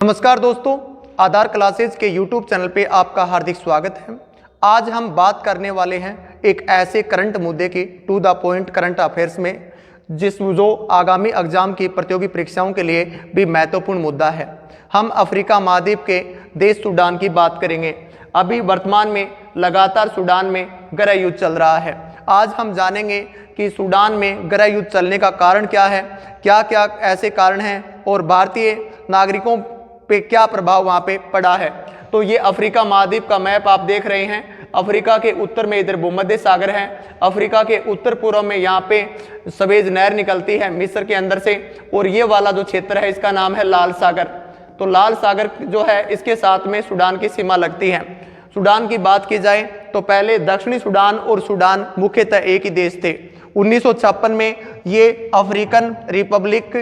नमस्कार दोस्तों, आधार क्लासेज के YouTube चैनल पे आपका हार्दिक स्वागत है। आज हम बात करने वाले हैं एक ऐसे करंट मुद्दे की, to the point current affairs में, जो आगामी एग्जाम की प्रतियोगी परीक्षाओं के लिए भी महत्वपूर्ण मुद्दा है। हम अफ्रीका महाद्वीप के देश सूडान की बात करेंगे। अभी वर्तमान में लगातार सूडान में गृह युद्ध चल रहा है। आज हम जानेंगे कि सूडान में गृह युद्ध चलने का कारण क्या है, क्या क्या ऐसे कारण हैं और भारतीय नागरिकों पे क्या प्रभाव वहाँ पे पड़ा है। तो ये अफ्रीका महाद्वीप का मैप आप देख रहे हैं। अफ्रीका के उत्तर में इधर भूमध्य सागर है, अफ्रीका के उत्तर पूर्व में यहाँ पे सवेज नहर निकलती है मिस्र के अंदर से, और ये वाला जो क्षेत्र है इसका नाम है लाल सागर। तो लाल सागर जो है इसके साथ में सूडान की सीमा लगती है। सूडान की बात की जाए तो पहले दक्षिणी सूडान और सूडान मुख्यतः एक ही देश थे। 1956 में ये अफ्रीकन रिपब्लिक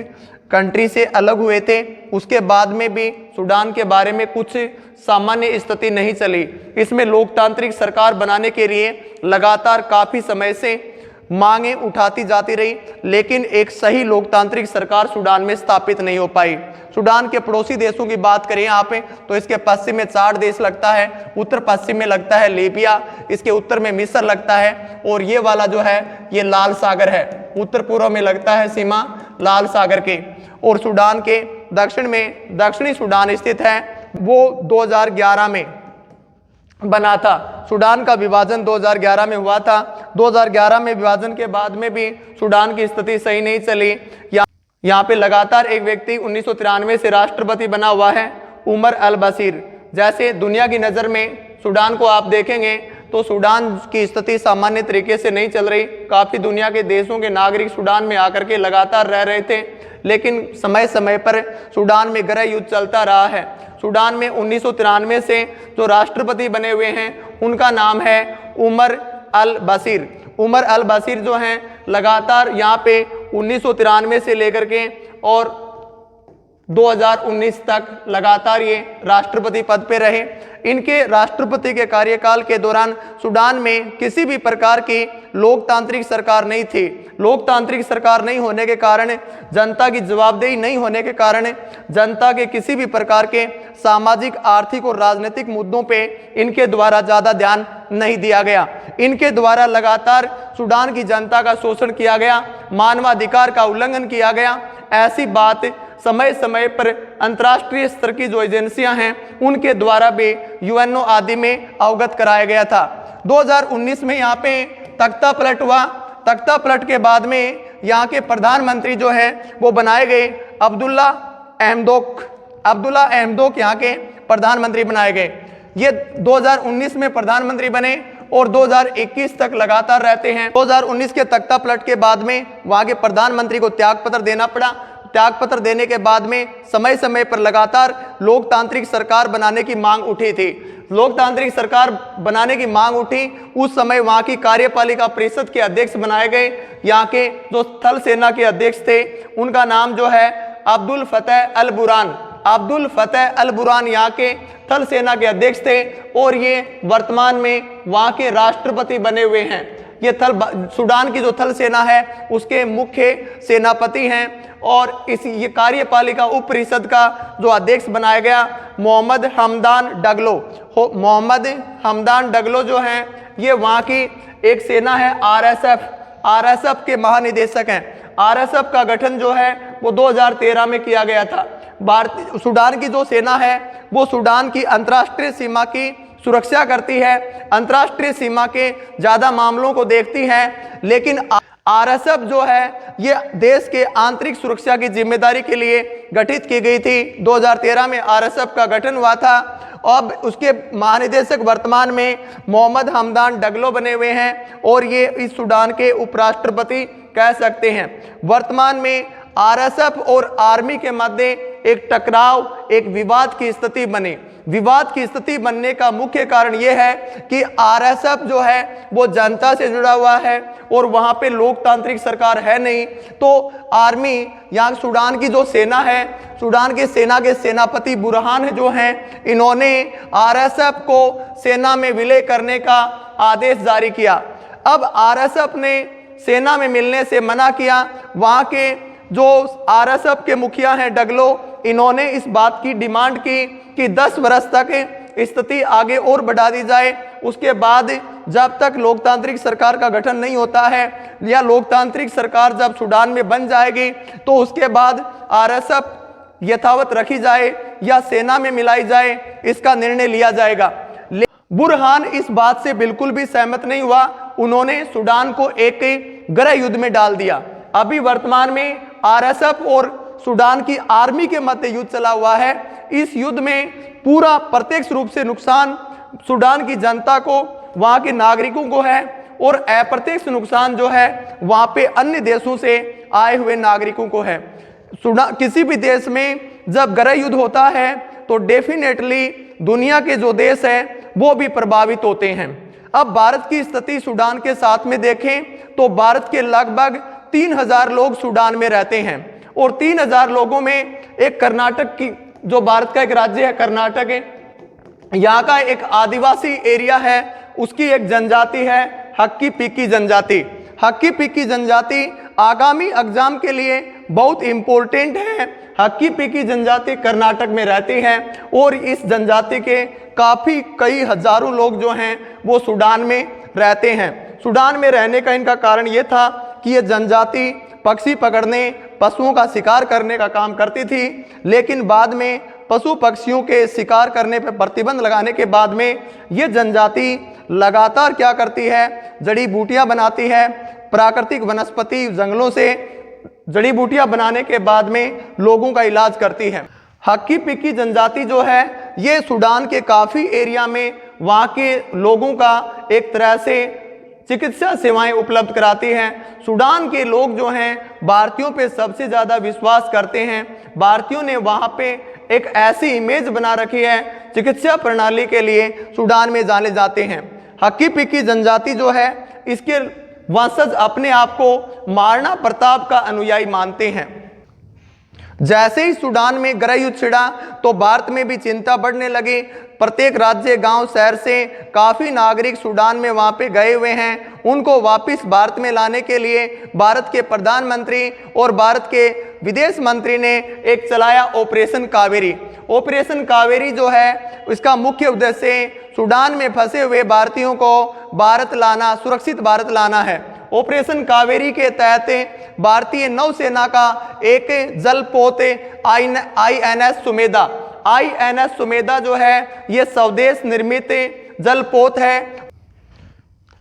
कंट्री से अलग हुए थे। उसके बाद में भी सूडान के बारे में कुछ सामान्य स्थिति नहीं चली। इसमें लोकतांत्रिक सरकार बनाने के लिए लगातार काफी समय से मांगे उठाती जाती रही, लेकिन एक सही लोकतांत्रिक सरकार सूडान में स्थापित नहीं हो पाई। सूडान के पड़ोसी देशों की बात करें यहाँ पे तो इसके पश्चिम में 4 देश लगता है, उत्तर पश्चिम में लगता है लीबिया, इसके उत्तर में मिस्र लगता है, और ये वाला जो है ये लाल सागर है, उत्तर पूर्व में लगता है सीमा लाल सागर के। और सूडान के दक्षिण में दक्षिणी सूडान स्थित है, वो 2011 में बना था। सूडान का विभाजन 2011 में हुआ था। 2011 में विभाजन के बाद में भी सूडान की स्थिति सही नहीं चली। यहाँ पे लगातार एक व्यक्ति 1993 से राष्ट्रपति बना हुआ है, उमर अल बशीर। जैसे दुनिया की नज़र में सूडान को आप देखेंगे तो सूडान की स्थिति सामान्य तरीके से नहीं चल रही। काफ़ी दुनिया के देशों के नागरिक सूडान में आकर के लगातार रह रहे थे, लेकिन समय समय पर सूडान में गृह युद्ध चलता रहा है। सूडान में 1993 से जो राष्ट्रपति बने हुए हैं उनका नाम है उमर अल बशीर। उमर अल बशीर जो हैं लगातार यहाँ पे 1993 से लेकर के और 2019 तक लगातार ये राष्ट्रपति पद पे रहे। इनके राष्ट्रपति के कार्यकाल के दौरान सूडान में किसी भी प्रकार की लोकतांत्रिक सरकार नहीं थी। लोकतांत्रिक सरकार नहीं होने के कारण, जनता की जवाबदेही नहीं होने के कारण, जनता के किसी भी प्रकार के सामाजिक, आर्थिक और राजनीतिक मुद्दों पे इनके द्वारा ज़्यादा ध्यान नहीं दिया गया। इनके द्वारा लगातार सूडान की जनता का शोषण किया गया, मानवाधिकार का उल्लंघन किया गया। ऐसी बात समय समय पर अंतर्राष्ट्रीय स्तर की जो एजेंसियां हैं उनके द्वारा भी यूएनओ आदि में अवगत कराया गया था। 2019 में यहाँ पे तख्ता पलट हुआ। तख्ता पलट के बाद में यहाँ के प्रधानमंत्री जो है वो बनाए गए अब्दुल्ला अहमदोक यहाँ के प्रधानमंत्री बनाए गए। ये 2019 में प्रधानमंत्री बने और 2021 तक लगातार रहते हैं। 2019 के तख्ता पलट के बाद में वहाँ के प्रधानमंत्री को त्यागपत्र देना पड़ा। त्यागपत्र देने के बाद में समय समय पर लगातार लोकतांत्रिक सरकार बनाने की मांग उठी थी। लोकतांत्रिक सरकार बनाने की मांग उठी, उस समय वहाँ की कार्यपालिका परिषद के अध्यक्ष बनाए गए। यहाँ के जो थल सेना के अध्यक्ष थे उनका नाम जो है अब्दुल फतेह अल बुरहान यहाँ के थल सेना के अध्यक्ष थे, और ये वर्तमान में वहाँ के राष्ट्रपति बने हुए हैं। ये सूडान की जो थल सेना है उसके मुख्य सेनापति हैं, और ये कार्यपालिका उप परिषद का जो अध्यक्ष बनाया गया मोहम्मद हमदान डगलो जो हैं, ये वहाँ की एक सेना है आरएसएफ के महानिदेशक हैं। आरएसएफ का गठन जो है वो 2013 में किया गया था। सूडान की जो सेना है वो सूडान की अंतर्राष्ट्रीय सीमा की सुरक्षा करती है, अंतर्राष्ट्रीय सीमा के ज़्यादा मामलों को देखती है, लेकिन आरएसएफ जो है ये देश के आंतरिक सुरक्षा की जिम्मेदारी के लिए गठित की गई थी। 2013 में आरएसएफ का गठन हुआ था। अब उसके महानिदेशक वर्तमान में मोहम्मद हमदान डगलो बने हुए हैं, और ये इस सूडान के उपराष्ट्रपति कह सकते हैं। वर्तमान में आरएसएफ और आर्मी के मध्य एक टकराव, एक विवाद की स्थिति बनी। विवाद की स्थिति बनने का मुख्य कारण यह है कि आरएसएफ जो है वो जनता से जुड़ा हुआ है और वहाँ पे लोकतांत्रिक सरकार है नहीं। तो आर्मी, यहाँ सूडान की जो सेना है, सूडान की सेना के सेनापति बुरहान जो हैं, इन्होंने आरएसएफ को सेना में विलय करने का आदेश जारी किया। अब आरएसएफ ने सेना में मिलने से मना किया। वहाँ के जो आरएसएफ के मुखिया हैं डगलो, इन्होंने इस बात की डिमांड की कि 10 वर्ष तक स्थिति आगे और बढ़ा दी जाए। उसके बाद जब तक लोकतांत्रिक सरकार का गठन नहीं होता है या लोकतांत्रिक सरकार जब सूडान में बन जाएगी तो उसके बाद आरएसएफ यथावत रखी जाए या सेना में मिलाई जाए, इसका निर्णय लिया जाएगा। बुरहान इस बात से बिल्कुल भी सहमत नहीं हुआ। उन्होंने सूडान को एक गृह युद्ध में डाल दिया। अभी वर्तमान में आरएसएफ और सूडान की आर्मी के मध्य युद्ध चला हुआ है। इस युद्ध में पूरा प्रत्यक्ष रूप से नुकसान सूडान की जनता को, वहां के नागरिकों को है और अप्रत्यक्ष नुकसान जो है वहां पे अन्य देशों से आए हुए नागरिकों को है। किसी भी देश में जब गृह युद्ध होता है तो डेफिनेटली दुनिया के जो देश है वो भी प्रभावित होते हैं। अब भारत की स्थिति सूडान के साथ में देखें तो भारत के लगभग 3000 लोग सूडान में रहते हैं और 3000 लोगों में एक कर्नाटक की, जो भारत का एक राज्य है कर्नाटक है, यहाँ का एक आदिवासी एरिया है, उसकी एक जनजाति है हक्की पिक्की जनजाति। हक्की पिक्की जनजाति आगामी एग्जाम के लिए बहुत इंपॉर्टेंट है। हक्की पिक्की जनजाति कर्नाटक में रहती है और इस जनजाति के काफी कई हजारों लोग जो हैं वो सूडान में रहते हैं। सूडान में रहने का इनका कारण ये था कि ये जनजाति पक्षी पकड़ने, पशुओं का शिकार करने का काम करती थी, लेकिन बाद में पशु पक्षियों के शिकार करने पर प्रतिबंध लगाने के बाद में ये जनजाति लगातार क्या करती है, जड़ी बूटियां बनाती है, प्राकृतिक वनस्पति जंगलों से जड़ी बूटियां बनाने के बाद में लोगों का इलाज करती है। हक्की पिक्की जनजाति जो है ये सूडान के काफ़ी एरिया में वहाँ के लोगों का एक तरह से चिकित्सा सेवाएं उपलब्ध कराती हैं। सूडान के लोग जो हैं भारतीयों पे सबसे ज़्यादा विश्वास करते हैं। भारतीयों ने वहाँ पे एक ऐसी इमेज बना रखी है चिकित्सा प्रणाली के लिए, सूडान में जाने जाते हैं। हक्की पिक्की जनजाति जो है इसके वंशज अपने आप को महाराणा प्रताप का अनुयायी मानते हैं। जैसे ही सूडान में गृह युद्ध छिड़ा तो भारत में भी चिंता बढ़ने लगी। प्रत्येक राज्य, गांव, शहर से काफ़ी नागरिक सूडान में वहाँ पे गए हुए हैं। उनको वापस भारत में लाने के लिए भारत के प्रधानमंत्री और भारत के विदेश मंत्री ने एक चलाया ऑपरेशन कावेरी। ऑपरेशन कावेरी जो है इसका मुख्य उद्देश्य सूडान में फंसे हुए भारतीयों को भारत लाना, सुरक्षित भारत लाना है। ऑपरेशन कावेरी के तहत भारतीय नौसेना का एक जलपोत INS सुमेधा, INS सुमेधा जो है ये स्वदेश निर्मित जलपोत है।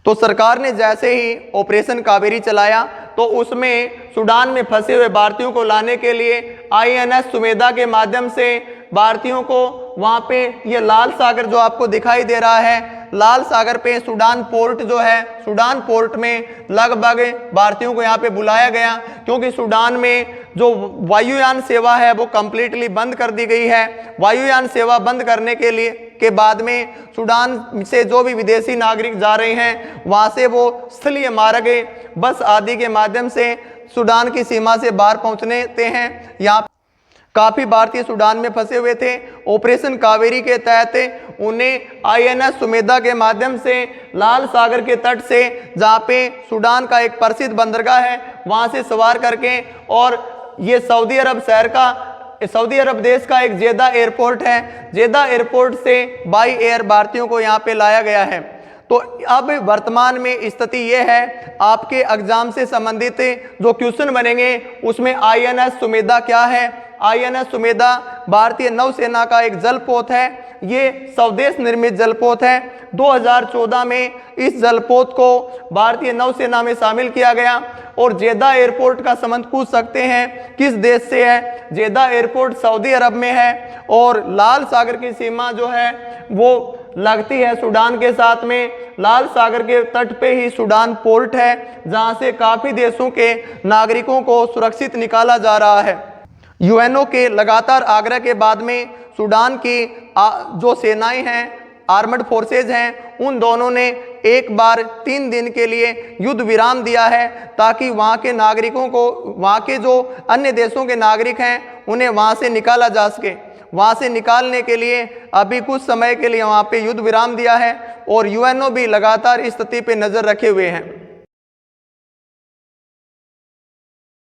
तो सरकार ने जैसे ही ऑपरेशन कावेरी चलाया तो उसमें सूडान में फंसे हुए भारतीयों को लाने के लिए INS सुमेधा के माध्यम से भारतीयों को वहाँ पे ये लाल सागर जो आपको दिखाई दे रहा है, लाल सागर पे सूडान पोर्ट जो है, सूडान पोर्ट में लगभग भारतीयों को यहाँ पे बुलाया गया क्योंकि सूडान में जो वायुयान सेवा है वो कम्प्लीटली बंद कर दी गई है। वायुयान सेवा बंद करने के बाद में सूडान से जो भी विदेशी नागरिक जा रहे हैं वहाँ से वो स्थलीय मार्ग, बस आदि के माध्यम से सूडान की सीमा से बाहर पहुँचने हैं। यहाँ काफ़ी भारतीय सूडान में फंसे हुए थे। ऑपरेशन कावेरी के तहत उन्हें INS सुमेधा के माध्यम से लाल सागर के तट से, जहाँ पे सूडान का एक प्रसिद्ध बंदरगाह है, वहाँ से सवार करके, और ये सऊदी अरब देश का एक जेदा एयरपोर्ट है, जेदा एयरपोर्ट से बाई एयर भारतीयों को यहाँ पे लाया गया है। तो अब वर्तमान में स्थिति ये है, आपके एग्जाम से संबंधित जो क्वेश्चन बनेंगे उसमें INS सुमेधा क्या है। INS सुमेधा भारतीय नौसेना का एक जलपोत है। ये स्वदेश निर्मित जलपोत है। 2014 में इस जलपोत को भारतीय नौसेना में शामिल किया गया। और जेदा एयरपोर्ट का संबंध पूछ सकते हैं किस देश से है। जेदा एयरपोर्ट सऊदी अरब में है और लाल सागर की सीमा जो है वो लगती है सूडान के साथ में। लाल सागर के तट पे ही सूडान पोर्ट है जहां से काफ़ी देशों के नागरिकों को सुरक्षित निकाला जा रहा है। UNO के लगातार आग्रह के बाद में सूडान की जो सेनाएं हैं, आर्मड फोर्सेज हैं, उन दोनों ने एक बार 3 दिन के लिए युद्ध विराम दिया है ताकि वहाँ के नागरिकों को, वहाँ के जो अन्य देशों के नागरिक हैं उन्हें वहाँ से निकाला जा सके। वहाँ से निकालने के लिए अभी कुछ समय के लिए वहाँ पे युद्ध विराम दिया है और UNO भी लगातार इस स्थिति पे नज़र रखे हुए हैं।